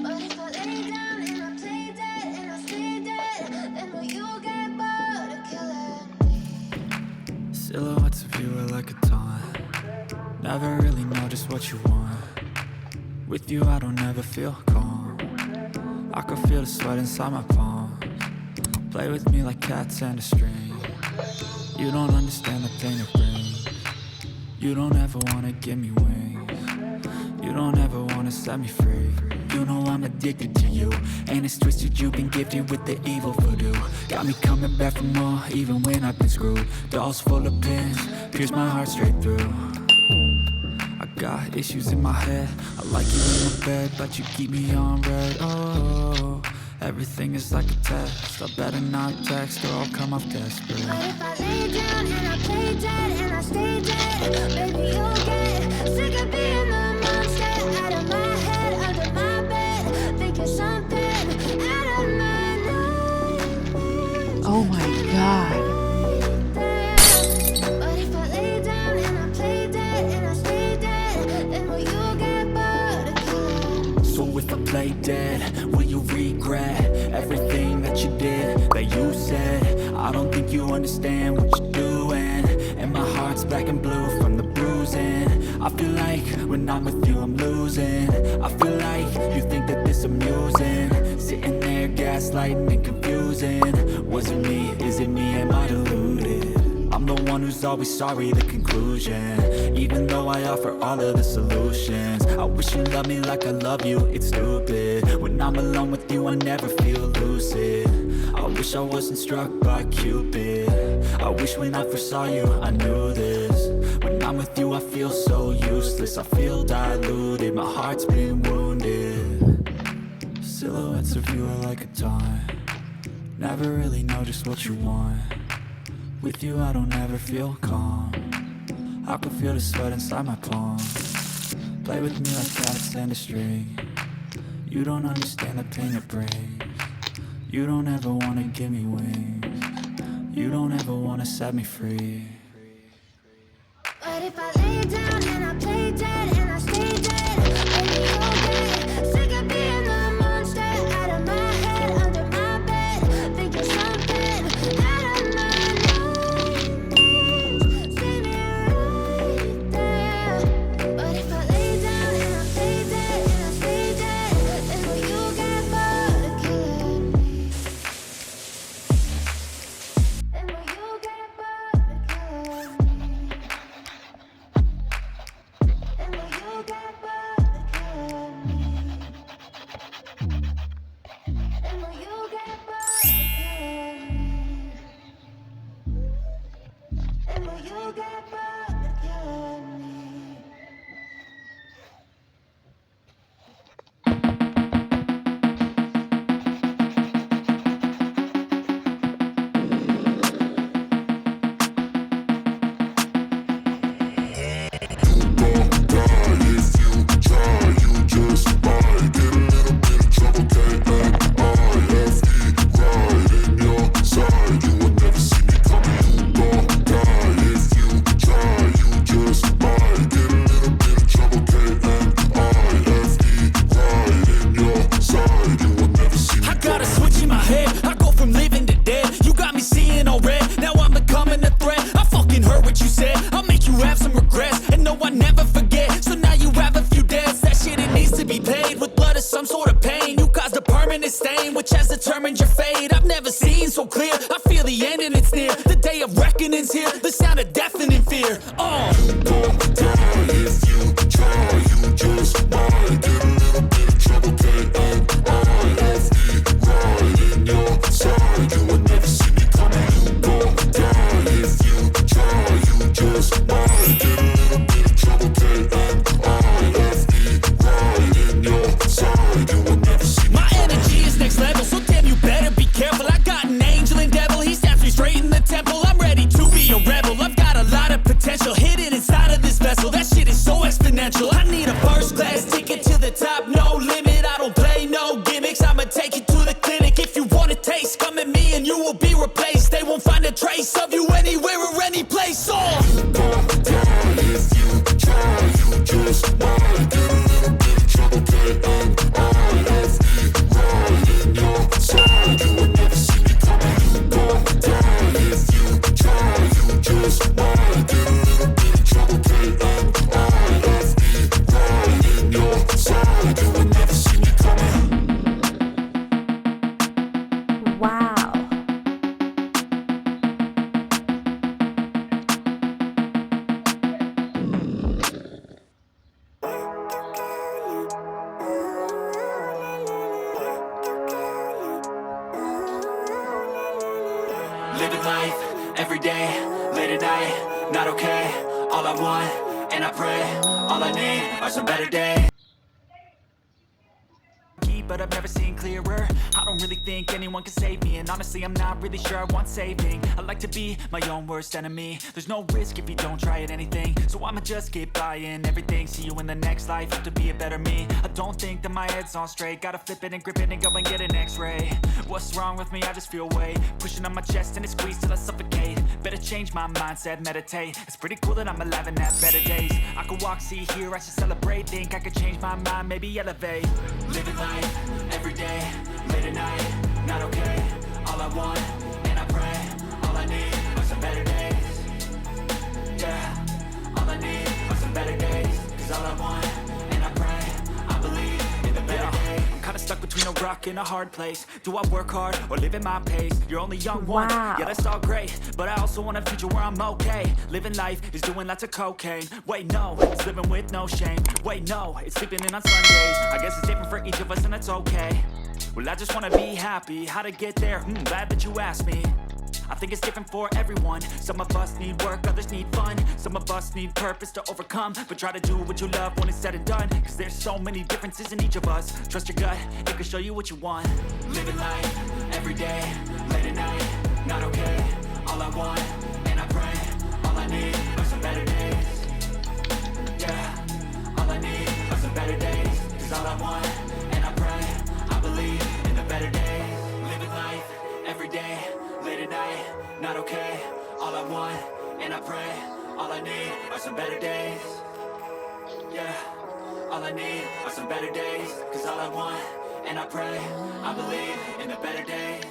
But if I lay down and I play dead and I stay dead, then will you get bored of killing me? Silhouettes of you are like a taunt. Never really know just what you want. With you I don't ever feel calm. I can feel the sweat inside my palms. Play with me like cats and a string. You don't understand the pain it brings. You don't ever wanna give me wings. You don't ever wanna set me free. You know I'm addicted to you, and it's twisted, you've been gifted with the evil voodoo. Got me coming back for more, even when I've been screwed. Dolls full of pins, pierce my heart straight through. I got issues in my head, I like you in my bed, but you keep me on red. Oh, everything is like a test, I better not text or I'll come off desperate. But if I lay down and I play dead and I stay dead, baby you'll get sick of being the monster out of my head, under my bed, thinking something out of my nightmares. Oh my god. But if I lay down and I play dead and I stay dead, then will you get bored of killing me? So if I play dead, will you regret everything that you did, that you said? I don't think you understand what you're doing, and my heart's black and blue from the bruising. I feel like when I'm with you I'm losing. I feel like you think that this amusing, sitting there gaslighting and confusing. Was it me? Is it me? Am I deluded? I'm the one who's always sorry, the conclusion. Even though I offer all of the solutions, I wish you loved me like I love you, it's stupid. When I'm alone with you I never feel lucid. I wish I wasn't struck by Cupid. I wish when I first saw you I knew this. When I'm with you I feel so useless, I feel diluted, my heart's been wounded. Silhouettes of you are like a taunt. Never really know just what you want. With you I don't ever feel calm. I can feel the sweat inside my palms. Play with me like cats and a string. You don't understand the pain it brings. You don't ever wanna give me wings. You don't ever wanna set me free. But if I lay down and I play dead and I stay dead, baby you'll get sick of being the monster out of my head, under my bed, thinking something out of my nightmares. See me right there. But if I lay down and I play dead and I stay dead, then will you get bored of killing me? Then will you get bored of killing me? And will you get bored of killing me? And will you get bored of killing me? And will you get bored of killing me? I got a switch in my head, I go from living to dead. You got me seeing all red, now I'm becoming a threat. I fucking heard what you said, I'll make you have some regrets. And no, I never forget, so now you have a few debts. That shit, it needs to be paid with blood or some sort of pain. You caused a permanent stain, which has determined your fate. I've never seen so clear, I feel the end and it's near. The day of reckoning's here, the sound of deafening fear. You gon' die if you try, you just might get a little bit of trouble, K-A-I-F-E, right in your side. You will never see me coming. You gon' die if you try, you just might get a little bit of trouble, K-A-I-F-E, right in your side. You will never see me. My energy is next level, so damn you better be careful. I got an angel and devil, he stabs me straight in the temple. I'm ready to be a rebel, I've got a lot of potential hidden inside of this vessel. That shit is so exponential. Living life, everyday, late at night, not okay. All I want, and I pray, all I need are some better days. But I've never seen clearer. I don't really think anyone can save me, and honestly I'm not really sure I want saving. I like to be my own worst enemy. There's no risk if you don't try at anything, so I'ma just keep buying everything. See you in the next life, hope to be a better me. I don't think that my head's on straight. Gotta flip it and grip it and go and get an x-ray. What's wrong with me? I just feel weight pushing on my chest and it squeezes till I suffocate. Better change my mindset, meditate. It's pretty cool that I'm alive and have better days. I could walk, see, hear, I should celebrate. Think I could change my mind, maybe elevate. Living life, every day, late at night, not okay. All I want, and I pray, all I need are some better days. Yeah, all I need are some better days. Cause all I want, and I pray, I believe in the better days. I'm kinda stuck between a rock and a hard place. Do I work hard or live at my pace? You're only young once, yeah that's all great, but I also want a future where I'm okay. Living life is doing lots of cocaine. Wait no, it's living with no shame. Wait no, it's sleeping in on Sundays. I guess it's different for each of us and that's okay. Well I just wanna be happy, how to get there, glad that you asked me. I think it's different for everyone. Some of us need work, others need fun. Some of us need purpose to overcome. But try to do what you love when it's said and done. Cause there's so many differences in each of us. Trust your gut, it can show you what you want. Living life, every day, late at night, not okay. All I want, and I pray, all I need are some better days. Yeah, all I need are some better days. Cause all I want, and I pray, I believe in the better days. Living life, every day, late at night, not okay. All I want, and I pray, all I need are some better days. Yeah, all I need are some better days. Cause all I want, and I pray, I believe in the better days.